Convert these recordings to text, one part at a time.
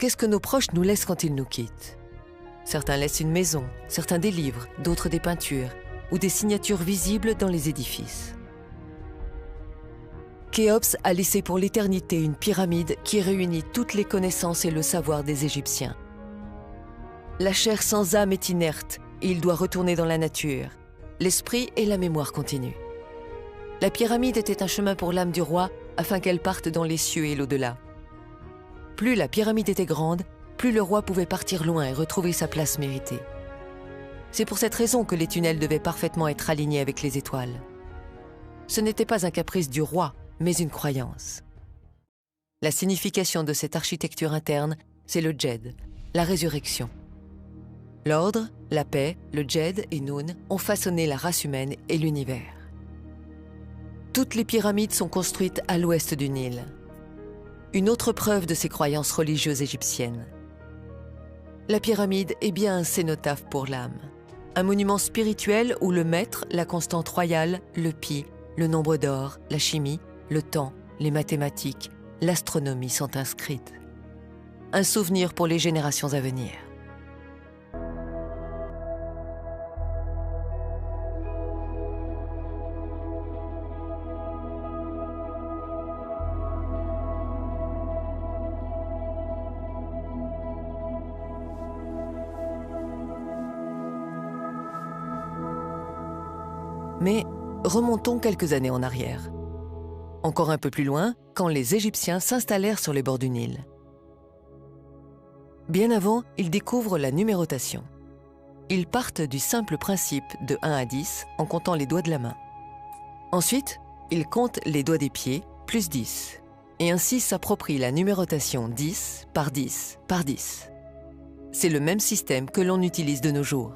qu'est-ce que nos proches nous laissent quand ils nous quittent? Certains laissent une maison, certains des livres, d'autres des peintures ou des signatures visibles dans les édifices. Khéops a laissé pour l'éternité une pyramide qui réunit toutes les connaissances et le savoir des Égyptiens. La chair sans âme est inerte et il doit retourner dans la nature. L'esprit et la mémoire continuent. La pyramide était un chemin pour l'âme du roi afin qu'elle parte dans les cieux et l'au-delà. Plus la pyramide était grande, plus le roi pouvait partir loin et retrouver sa place méritée. C'est pour cette raison que les tunnels devaient parfaitement être alignés avec les étoiles. Ce n'était pas un caprice du roi, mais une croyance. La signification de cette architecture interne, c'est le Djed, la résurrection. L'ordre, la paix, le Djed et Noun ont façonné la race humaine et l'univers. Toutes les pyramides sont construites à l'ouest du Nil. Une autre preuve de ces croyances religieuses égyptiennes. La pyramide est bien un cénotaphe pour l'âme. Un monument spirituel où le maître, la constante royale, le pi, le nombre d'or, la chimie, le temps, les mathématiques, l'astronomie sont inscrites. Un souvenir pour les générations à venir. Mais remontons quelques années en arrière. Encore un peu plus loin, quand les Égyptiens s'installèrent sur les bords du Nil. Bien avant, ils découvrent la numérotation. Ils partent du simple principe de 1 à 10 en comptant les doigts de la main. Ensuite, ils comptent les doigts des pieds, plus 10, et ainsi s'approprient la numérotation 10 par 10 par 10. C'est le même système que l'on utilise de nos jours.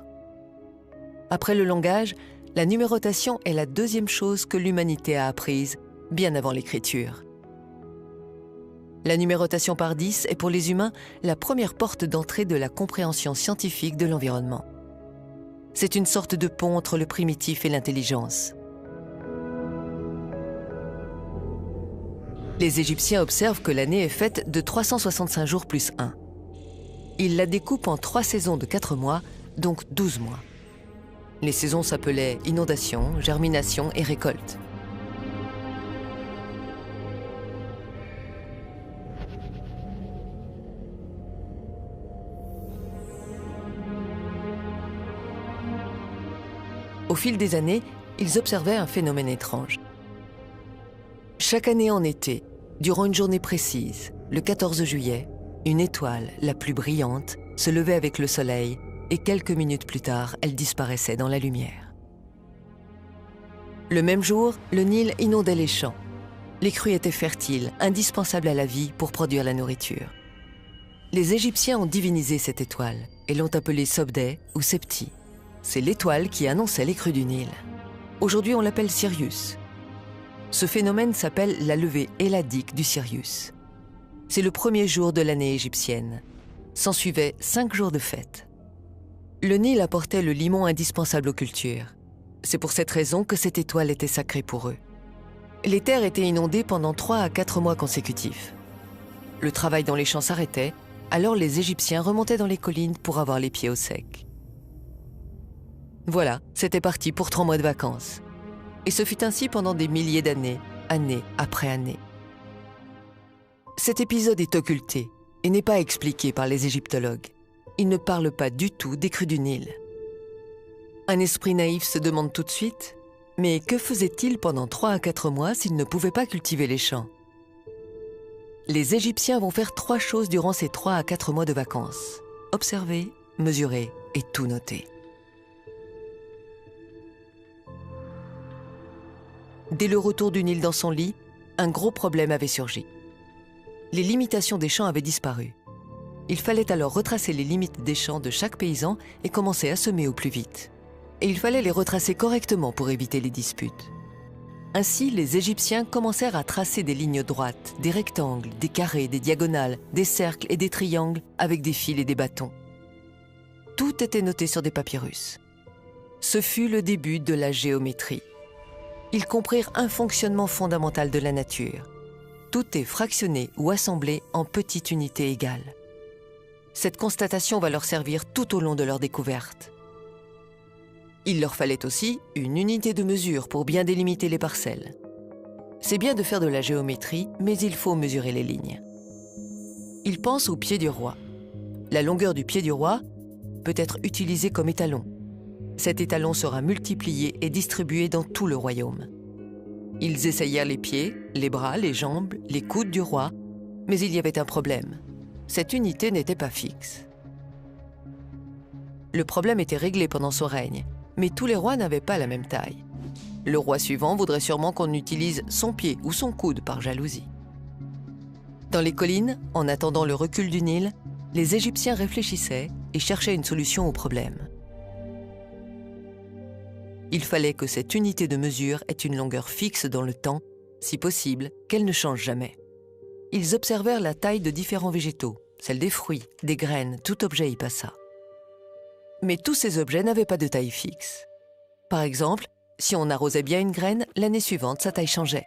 Après le langage, la numérotation est la deuxième chose que l'humanité a apprise, bien avant l'écriture. La numérotation par 10 est pour les humains la première porte d'entrée de la compréhension scientifique de l'environnement. C'est une sorte de pont entre le primitif et l'intelligence. Les Égyptiens observent que l'année est faite de 365 jours plus 1. Ils la découpent en 3 saisons de 4 mois, donc 12 mois. Les saisons s'appelaient inondation, germination et récolte. Au fil des années, ils observaient un phénomène étrange. Chaque année en été, durant une journée précise, le 14 juillet, une étoile, la plus brillante, se levait avec le soleil et quelques minutes plus tard, elle disparaissait dans la lumière. Le même jour, le Nil inondait les champs. Les crues étaient fertiles, indispensables à la vie pour produire la nourriture. Les Égyptiens ont divinisé cette étoile et l'ont appelée Sobdé ou Septi. C'est l'étoile qui annonçait les crues du Nil. Aujourd'hui, on l'appelle Sirius. Ce phénomène s'appelle la levée helladique du Sirius. C'est le premier jour de l'année égyptienne. S'en suivaient 5 jours de fête. Le Nil apportait le limon indispensable aux cultures. C'est pour cette raison que cette étoile était sacrée pour eux. Les terres étaient inondées pendant 3 à 4 mois consécutifs. Le travail dans les champs s'arrêtait, alors les Égyptiens remontaient dans les collines pour avoir les pieds au sec. Voilà, c'était parti pour 3 mois de vacances. Et ce fut ainsi pendant des milliers d'années, année après année. Cet épisode est occulté et n'est pas expliqué par les égyptologues. Ils ne parlent pas du tout des crues du Nil. Un esprit naïf se demande tout de suite, mais que faisaient-ils pendant 3 à 4 mois s'ils ne pouvaient pas cultiver les champs? Les Égyptiens vont faire 3 choses durant ces 3 à 4 mois de vacances. Observer, mesurer et tout noter. Dès le retour du Nil dans son lit, un gros problème avait surgi. Les limitations des champs avaient disparu. Il fallait alors retracer les limites des champs de chaque paysan et commencer à semer au plus vite. Et il fallait les retracer correctement pour éviter les disputes. Ainsi, les Égyptiens commencèrent à tracer des lignes droites, des rectangles, des carrés, des diagonales, des cercles et des triangles avec des fils et des bâtons. Tout était noté sur des papyrus. Ce fut le début de la géométrie. Ils comprirent un fonctionnement fondamental de la nature. Tout est fractionné ou assemblé en petites unités égales. Cette constatation va leur servir tout au long de leur découverte. Il leur fallait aussi une unité de mesure pour bien délimiter les parcelles. C'est bien de faire de la géométrie, mais il faut mesurer les lignes. Ils pensent au pied du roi. La longueur du pied du roi peut être utilisée comme étalon. Cet étalon sera multiplié et distribué dans tout le royaume. Ils essayèrent les pieds, les bras, les jambes, les coudes du roi, mais il y avait un problème. Cette unité n'était pas fixe. Le problème était réglé pendant son règne, mais tous les rois n'avaient pas la même taille. Le roi suivant voudrait sûrement qu'on utilise son pied ou son coude par jalousie. Dans les collines, en attendant le recul du Nil, les Égyptiens réfléchissaient et cherchaient une solution au problème. Il fallait que cette unité de mesure ait une longueur fixe dans le temps, si possible, qu'elle ne change jamais. Ils observèrent la taille de différents végétaux, celle des fruits, des graines, tout objet y passa. Mais tous ces objets n'avaient pas de taille fixe. Par exemple, si on arrosait bien une graine, l'année suivante, sa taille changeait.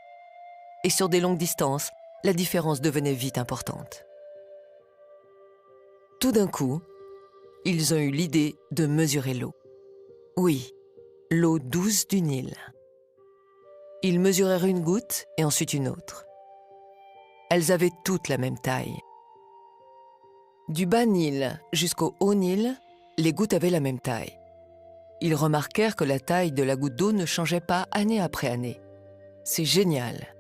Et sur des longues distances, la différence devenait vite importante. Tout d'un coup, ils ont eu l'idée de mesurer l'eau. Oui, l'eau douce du Nil. Ils mesurèrent une goutte et ensuite une autre. Elles avaient toutes la même taille. Du bas Nil jusqu'au haut Nil, les gouttes avaient la même taille. Ils remarquèrent que la taille de la goutte d'eau ne changeait pas année après année. C'est génial.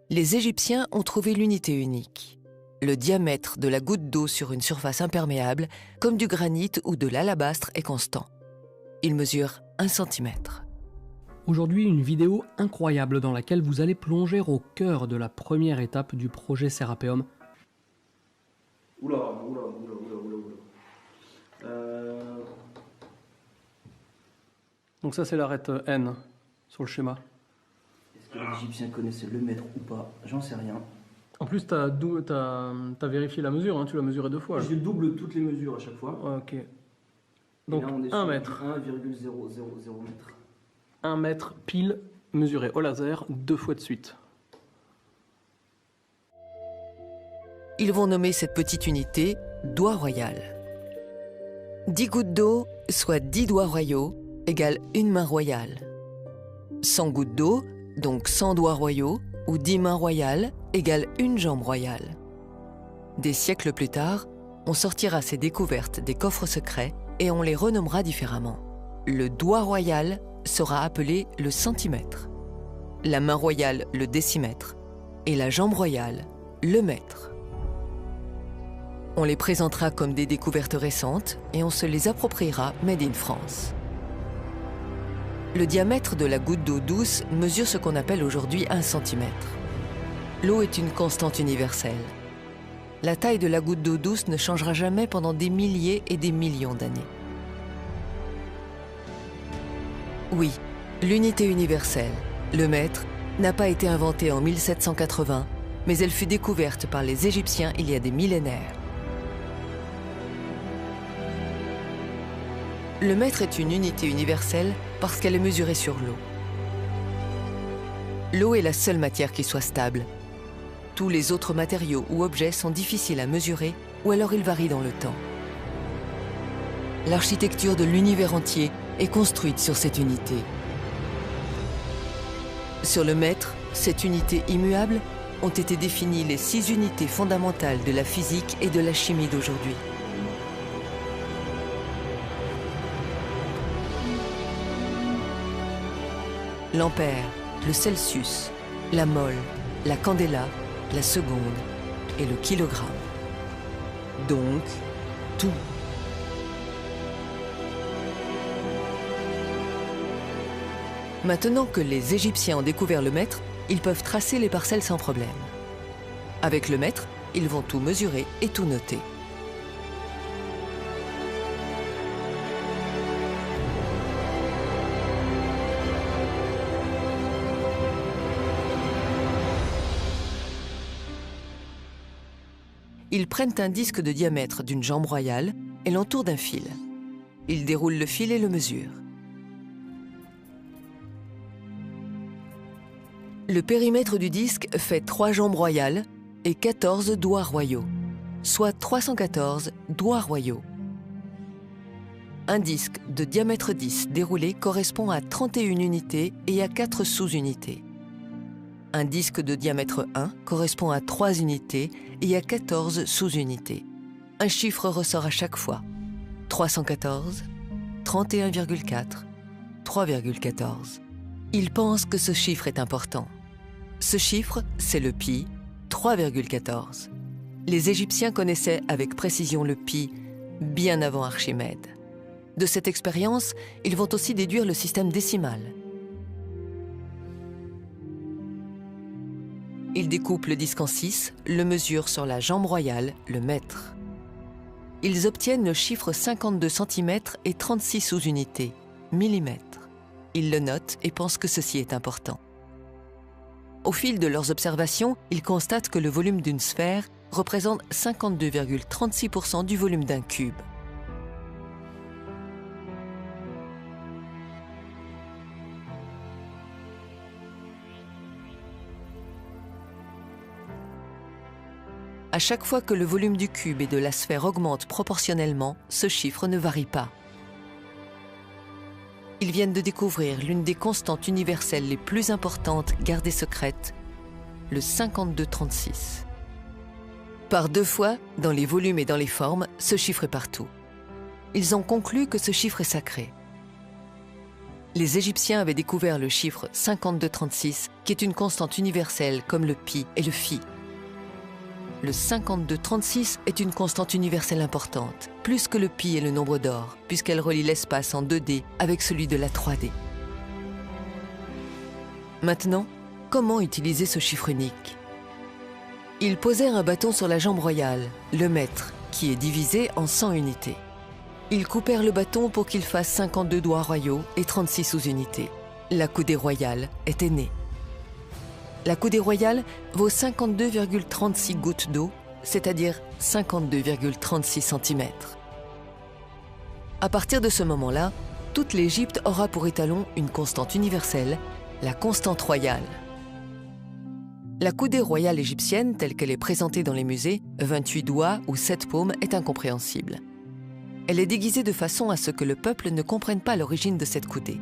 Les Égyptiens ont trouvé l'unité unique. Le diamètre de la goutte d'eau sur une surface imperméable, comme du granit ou de l'alabastre, est constant. Il mesure 1 centimètre. Aujourd'hui, une vidéo incroyable dans laquelle vous allez plonger au cœur de la première étape du projet Serapeum. Donc ça c'est l'arête N sur le schéma. Est-ce que les Égyptiens connaissaient le mètre ou pas? J'en sais rien. En plus t'as vérifié la mesure, hein, tu l'as mesuré 2 fois. Je double toutes les mesures à chaque fois. Ouais, ok. Donc là, on est 1 mètre. 1,000 mètre. 1 mètre pile mesuré au laser 2 fois de suite. Ils vont nommer cette petite unité doigt royal. 10 gouttes d'eau, soit 10 doigts royaux, égale une main royale. 100 gouttes d'eau, donc 100 doigts royaux, ou 10 mains royales, égale une jambe royale. Des siècles plus tard, on sortira ces découvertes des coffres secrets et on les renommera différemment. Le doigt royal sera appelé le centimètre, la main royale le décimètre et la jambe royale le mètre. On les présentera comme des découvertes récentes et on se les appropriera made in France. Le diamètre de la goutte d'eau douce mesure ce qu'on appelle aujourd'hui 1 centimètre. L'eau est une constante universelle. La taille de la goutte d'eau douce ne changera jamais pendant des milliers et des millions d'années. Oui, l'unité universelle, le mètre, n'a pas été inventée en 1780, mais elle fut découverte par les Égyptiens il y a des millénaires. Le mètre est une unité universelle parce qu'elle est mesurée sur l'eau. L'eau est la seule matière qui soit stable. Tous les autres matériaux ou objets sont difficiles à mesurer ou alors ils varient dans le temps. L'architecture de l'univers entier est construite sur cette unité. Sur le mètre, cette unité immuable, ont été définies les 6 unités fondamentales de la physique et de la chimie d'aujourd'hui. L'ampère, le Celsius, la mole, la candela, la seconde et le kilogramme. Donc, tout. Maintenant que les Égyptiens ont découvert le mètre, ils peuvent tracer les parcelles sans problème. Avec le mètre, ils vont tout mesurer et tout noter. Ils prennent un disque de diamètre d'une jambe royale et l'entourent d'un fil. Ils déroulent le fil et le mesurent. Le périmètre du disque fait 3 jambes royales et 14 doigts royaux. soit 314 doigts royaux. Un disque de diamètre 10 déroulé correspond à 31 unités et à 4 sous-unités. Un disque de diamètre 1 correspond à 3 unités et à 14 sous-unités. Un chiffre ressort à chaque fois. 314, 31,4, 3,14. Il pense que ce chiffre est important. Ce chiffre, c'est le pi, 3,14. Les Égyptiens connaissaient avec précision le pi bien avant Archimède. De cette expérience, ils vont aussi déduire le système décimal. Ils découpent le disque en 6, le mesurent sur la jambe royale, le mètre. Ils obtiennent le chiffre 52 cm et 36 sous-unités, millimètres. Ils le notent et pensent que ceci est important. Au fil de leurs observations, ils constatent que le volume d'une sphère représente 52,36% du volume d'un cube. À chaque fois que le volume du cube et de la sphère augmente proportionnellement, ce chiffre ne varie pas. Ils viennent de découvrir l'une des constantes universelles les plus importantes gardées secrètes, le 52,36. Par 2 fois, dans les volumes et dans les formes, ce chiffre est partout. Ils ont conclu que ce chiffre est sacré. Les Égyptiens avaient découvert le chiffre 52,36, qui est une constante universelle comme le pi et le phi. Le 52,36 est une constante universelle importante, plus que le pi et le nombre d'or, puisqu'elle relie l'espace en 2D avec celui de la 3D. Maintenant, comment utiliser ce chiffre unique? Ils posèrent un bâton sur la jambe royale, le mètre, qui est divisé en 100 unités. Ils coupèrent le bâton pour qu'il fasse 52 doigts royaux et 36 sous-unités. La coudée royale était née. La coudée royale vaut 52,36 gouttes d'eau, c'est-à-dire 52,36 cm. À partir de ce moment-là, toute l'Égypte aura pour étalon une constante universelle, la constante royale. La coudée royale égyptienne, telle qu'elle est présentée dans les musées, 28 doigts ou 7 paumes, est incompréhensible. Elle est déguisée de façon à ce que le peuple ne comprenne pas l'origine de cette coudée.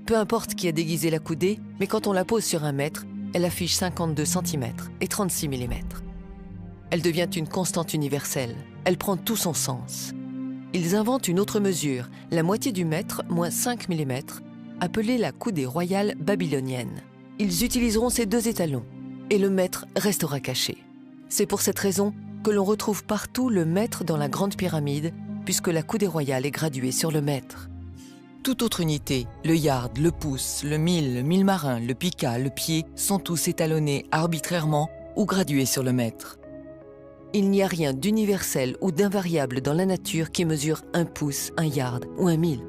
Peu importe qui a déguisé la coudée, mais quand on la pose sur un mètre, elle affiche 52 cm et 36 mm. Elle devient une constante universelle. Elle prend tout son sens. Ils inventent une autre mesure, la moitié du mètre moins 5 mm, appelée la coudée royale babylonienne. Ils utiliseront ces 2 étalons, et le mètre restera caché. C'est pour cette raison que l'on retrouve partout le mètre dans la Grande Pyramide, puisque la coudée royale est graduée sur le mètre. Toute autre unité, le yard, le pouce, le mille marin, le pica, le pied, sont tous étalonnés arbitrairement ou gradués sur le mètre. Il n'y a rien d'universel ou d'invariable dans la nature qui mesure 1 pouce, 1 yard ou 1 mille.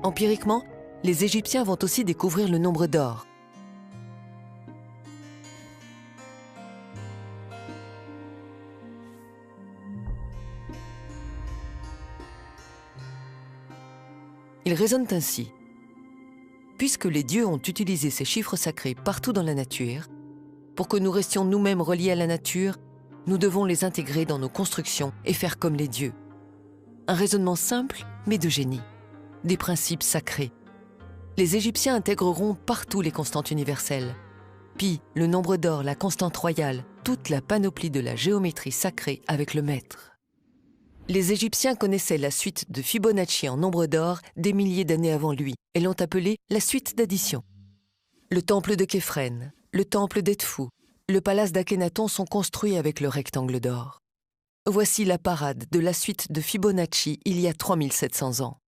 Empiriquement, les Égyptiens vont aussi découvrir le nombre d'or. Ils raisonnent ainsi. Puisque les dieux ont utilisé ces chiffres sacrés partout dans la nature, pour que nous restions nous-mêmes reliés à la nature, nous devons les intégrer dans nos constructions et faire comme les dieux. Un raisonnement simple, mais de génie. Des principes sacrés. Les Égyptiens intégreront partout les constantes universelles. Pi, le nombre d'or, la constante royale, toute la panoplie de la géométrie sacrée avec le mètre. Les Égyptiens connaissaient la suite de Fibonacci en nombre d'or des milliers d'années avant lui et l'ont appelée la suite d'addition. Le temple de Képhren, le temple d'Edfu, le palace d'Akhénaton sont construits avec le rectangle d'or. Voici la parade de la suite de Fibonacci il y a 3700 ans.